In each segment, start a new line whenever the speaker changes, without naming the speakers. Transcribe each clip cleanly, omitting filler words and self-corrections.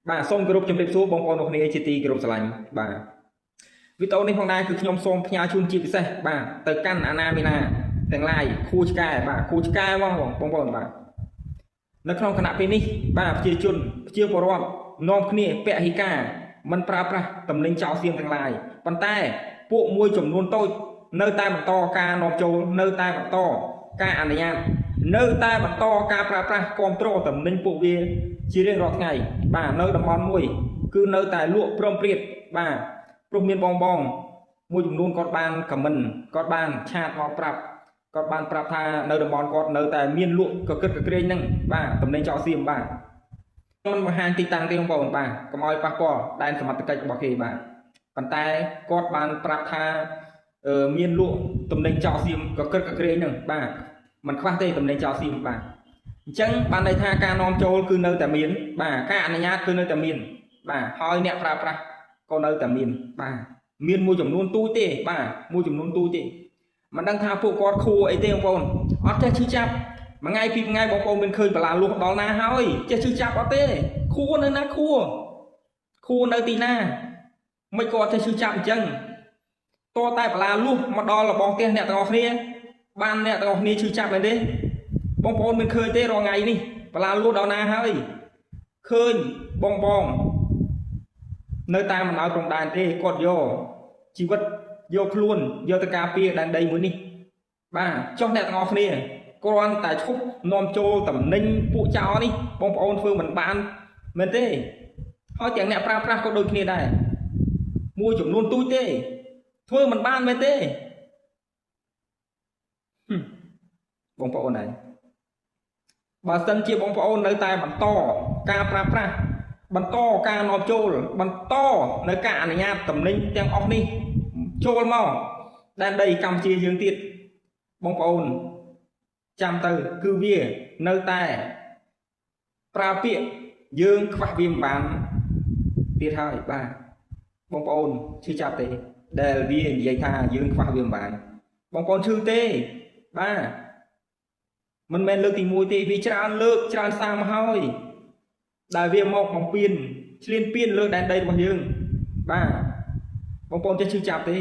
បាទសូមគោរពជំរាបសួរបងប្អូនទាំងគ្នាជាទីគោរពស្រឡាញ់បាទវីដេអូនេះផងដែរគឺខ្ញុំសូមផ្ញើជូនជាពិសេសបាទទៅកាន់អាណាមីណាទាំងឡាយគួរឆ្កែបាទគួរឆ្កែបងប្អូនបាទនៅក្នុងគណៈពេលនេះបាទប្រជាជនប្រជាពលរដ្ឋនាំគ្នាពហិការមិនប្រើប្រាស់តំណែងចោលសៀងទាំងឡាយប៉ុន្តែពួកមួយចំនួនតូចនៅតែបន្តការនាំចូលនៅតែបន្តការអនុញ្ញាតនៅតែបន្តការប្រើប្រាស់គ្រប់គ្រងតំណែងពួកវាជារៀងរាល់ថ្ងៃបាទនៅតំបន់មួយគឺនៅតែលក់ព្រមព្រៀតបាទព្រោះមានបងមួយចំនួនគាត់បានខមមិនគាត់បានឆាតមកប្រាប់គាត់បានប្រាប់ថានៅតំបន់គាត់នៅតែមានលក់កកិតកក្រែងហ្នឹងបាទតំណែងចោលសៀមបាទខ្ញុំបង្ហាញទីតាំងទេបងប្អូនបាទកុំឲ្យប៉ះពាល់ដែនសមត្ថកិច្ចរបស់គេបាទប៉ុន្តែគាត់បានប្រាប់ថាមានលក់តំណែងចោលសៀមកកិតកក្រែងហ្នឹងបាទมันខ្វះទេតំណែងចោលសៀមបាទអញ្ចឹងបានន័យថាការនាំចូលគឺនៅតែមានបាទការអនុញ្ញាតគឺនៅតែមានបាទហើយអ្នកប្រើប្រាស់ក៏នៅតែមានបាទមានមួយចំនួនទូចទេបាទមួយចំនួនទូចទេមិនដឹងថាពួកគាត់ខួរអីទេបងប្អូនអត់ចេះឈឺចាប់មួយថ្ងៃពីរថ្ងៃបងប្អូនមានឃើញបលាលួសដល់ណាហើយចេះឈឺចាប់អត់ទេខួរនៅណាខួរនៅទីណាមិនក៏អត់ចេះឈឺចាប់អញ្ចឹងតើតែបលាលួសមកដល់របស់ផ្ទះអ្នកទាំងអស់គ្នាបានអ្នកទាំងអស់គ្នាឈឺចាប់មែនទេបងប្អូនមានឃើញទេរាល់ថ្ងៃនេះបលាលួសដល់ណាហើយឃើញបងនៅតាមបណ្ដោយព្រំដែនទេគាត់យកជីវិតយកខ្លួនយកទៅការពារដែនដីមួយនេះបាទចុះអ្នកទាំងអស់គ្នាគ្រាន់តែឈប់នាំចូលតំណែងពួកចោលនេះបងប្អូនធ្វើមិនបានមែនទេហើយទាំងអ្នកប្រើប្រាស់ក៏ដូចគ្នាដែរមួយចំនួនទូចទេធ្វើមិនបានមែនទេបងប្អូនហើយបើសិនជាបងប្អូននៅតែបន្តការប្រើប្រាស់បន្តការនាំចូលបន្តនៅការអនុញ្ញាតតំណែងទាំងអស់នេះចូលមកដែនដីកម្ពុជាយើងទៀតបងប្អូនចាំទៅគឺវានៅតែប្រើពាក្យយើងខ្វះវាមិនបានទៀតហើយបាទបងប្អូនឈឺចាប់ទេដែលវានិយាយថាយើងខ្វះវាមិនបានបងប្អូនឈឺទេបាទមិនមែនលើកទី1ទេវាច្រើនលើកច្រើនសារមកហើយដែលវាមកបំពេញឈ្លានពានលើដែនដីរបស់យើងបាទបងប្អូនចេះឈឺចាប់ទេ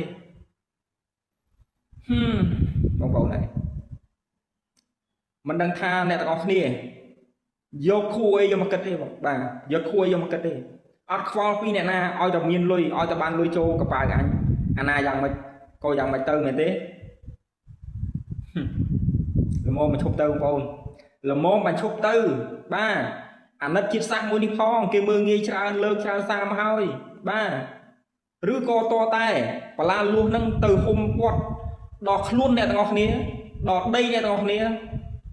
បងប្អូនហើយមិនដឹងថាអ្នកទាំងអស់គ្នាយកខួរអីយកមកគិតទេបាទយកខួរយកមកគិតទេអត់ខ្វល់ពីអ្នកណាឲ្យតែមានលុយឲ្យតែបានលុយចូលកប៉ាល់អញអាណាយ៉ាងម៉េចក៏យ៉ាងម៉េចទៅមែនទេល្មមមកឈប់ទៅបងប្អូនល្មមមកឈប់ទៅបាទអាណិតជាតិសាសន៍មួយនេះផងគេមើងងាយច្រើនលើកច្រើនសារមកហើយបាទឬក៏តតែបលាលួសនឹងទៅហុំគាត់ដល់ខ្លួនអ្នកទាំងអស់គ្នាដល់ដីអ្នកទាំងអស់គ្នា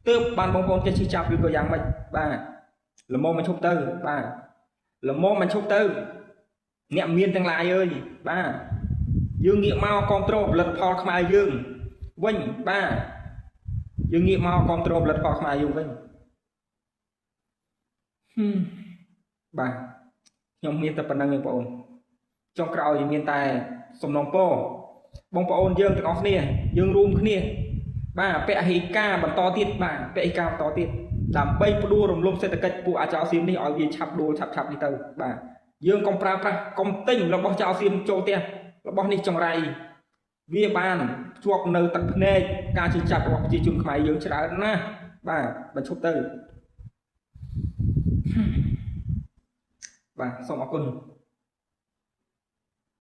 ទើបបានបងប្អូនចេះជិះចាប់ឬក៏យ៉ាងម៉េចបាទល្មមមកឈប់ទៅបាទល្មមមកឈប់ទៅអ្នកមានទាំងឡាយអើយបាទយើងងាកមកគ្រប់គ្រងផលិតផលខ្មែរយើងវិញបាទយើងងាកមកគ្រប់គ្រងផលិតផលខ្មែរយើងវិញបាទខ្ញុំមានតែប៉ុណ្្នឹងទេបងប្អូនចុងក្រោយមានតែសំណូមពរបងប្អូនយើងទាំងអស់គ្នាយើងរួមគ្នាបាទពហិការបន្តទៀតបាទពហិការបន្តទៀតដើម្បីផ្ដួលរំលំសេដ្ឋកិច្ចពួកអាចោសៀមនេះឲ្យវាឆាប់ដួលឆាប់នេះទៅបាទយើងកុំប្រើប្រាស់កុំទិញរបស់ចោសៀមចូលផ្ទះរបស់នេះចង្រៃវាបានជាប់នៅទឹកភ្នែកការជិះចាប់របស់ប្រជាជនខ្មែរយើងច្រើនណាស់បាទបញ្ឈប់ទៅបាទសូមអរគុណ